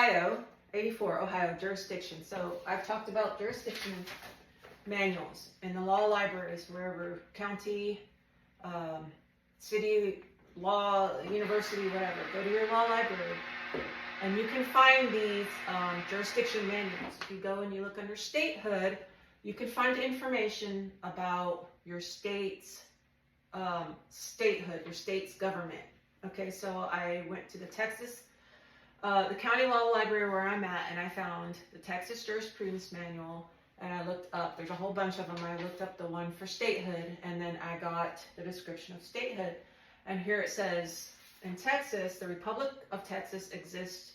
Ohio, 84, Ohio jurisdiction. So I've talked about jurisdiction manuals in the law libraries, wherever, county, city, law, university, whatever. Go to your law library and you can find these jurisdiction manuals. If you go and you look under statehood, you can find information about your state's statehood, your state's government. Okay, so I went to the county law library where I'm at, and I found the Texas Jurisprudence Manual, and I looked up, there's a whole bunch of them, I looked up the one for statehood, and then I got the description of statehood. And here it says, in Texas, the Republic of Texas exists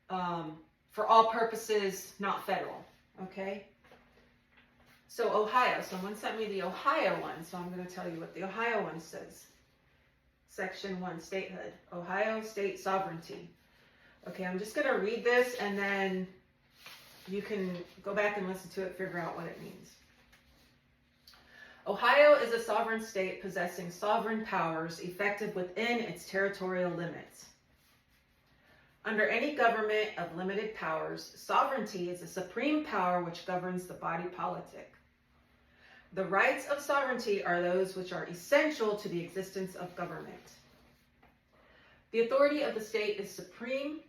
for all purposes, not federal, okay? So Ohio, someone sent me the Ohio one, so I'm going to tell you what the Ohio one says. Section 1, statehood, Ohio state sovereignty. Okay, I'm just going to read this and then you can go back and listen to it, figure out what it means. Ohio is a sovereign state possessing sovereign powers effective within its territorial limits. Under any government of limited powers, sovereignty is a supreme power which governs the body politic. The rights of sovereignty are those which are essential to the existence of government. The authority of the state is supreme,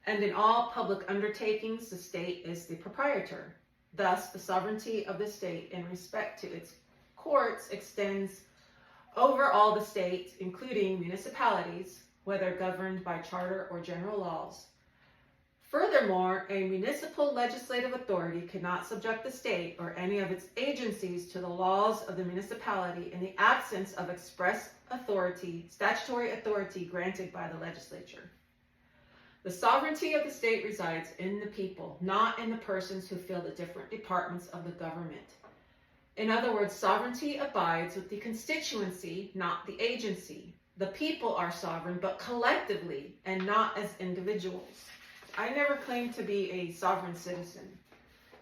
and in all public undertakings, the state is the proprietor. Thus, the sovereignty of the state in respect to its courts extends over all the state, including municipalities, whether governed by charter or general laws. Furthermore, a municipal legislative authority cannot subject the state or any of its agencies to the laws of the municipality in the absence of express authority, statutory authority granted by the legislature. The sovereignty of the state resides in the people, not in the persons who fill the different departments of the government. In other words, sovereignty abides with the constituency, not the agency. The people are sovereign, but collectively and not as individuals. I never claimed to be a sovereign citizen.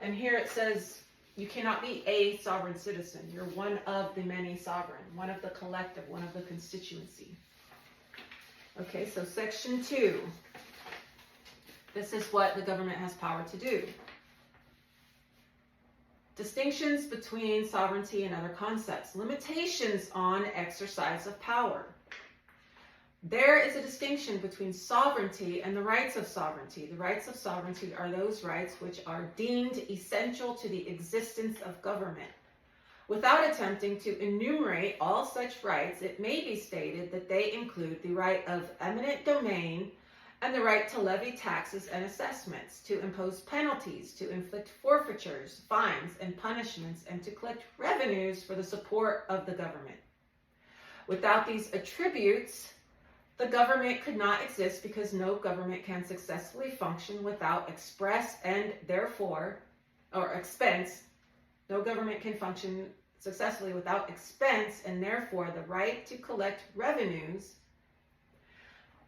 And here it says you cannot be a sovereign citizen. You're one of the many sovereign, one of the collective, one of the constituency. Okay, so section 2. This is what the government has power to do. Distinctions between sovereignty and other concepts. Limitations on exercise of power. There is a distinction between sovereignty and the rights of sovereignty. The rights of sovereignty are those rights which are deemed essential to the existence of government. Without attempting to enumerate all such rights, it may be stated that they include the right of eminent domain and the right to levy taxes and assessments, to impose penalties, to inflict forfeitures, fines, and punishments, and to collect revenues for the support of the government. Without these attributes, the government could not exist because no government can successfully function without express and therefore, or expense. No government can function successfully without expense and therefore the right to collect revenues.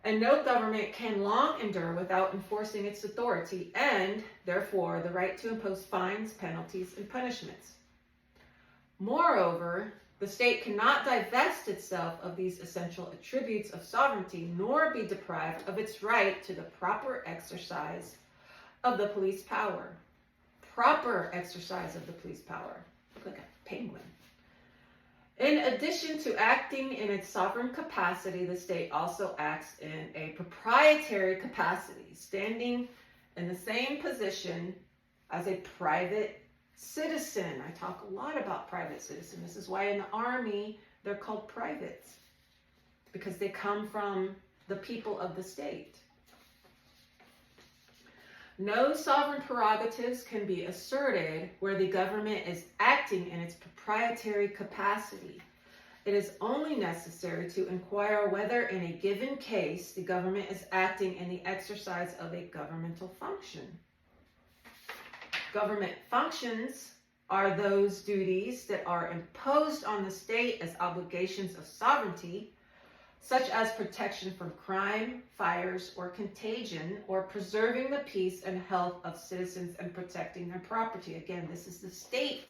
And no government can long endure without enforcing its authority and therefore the right to impose fines, penalties, and punishments. Moreover, the state cannot divest itself of these essential attributes of sovereignty, nor be deprived of its right to the proper exercise of the police power. Proper exercise of the police power. Look like a penguin. In addition to acting in its sovereign capacity, the state also acts in a proprietary capacity, standing in the same position as a private citizen. I talk a lot about private citizen. This is why in the Army they're called privates, because they come from the people of the state. No sovereign prerogatives can be asserted where the government is acting in its proprietary capacity. It is only necessary to inquire whether in a given case the government is acting in the exercise of a governmental function. Government functions are those duties that are imposed on the state as obligations of sovereignty, such as protection from crime, fires, or contagion, or preserving the peace and health of citizens and protecting their property. Again, this is the state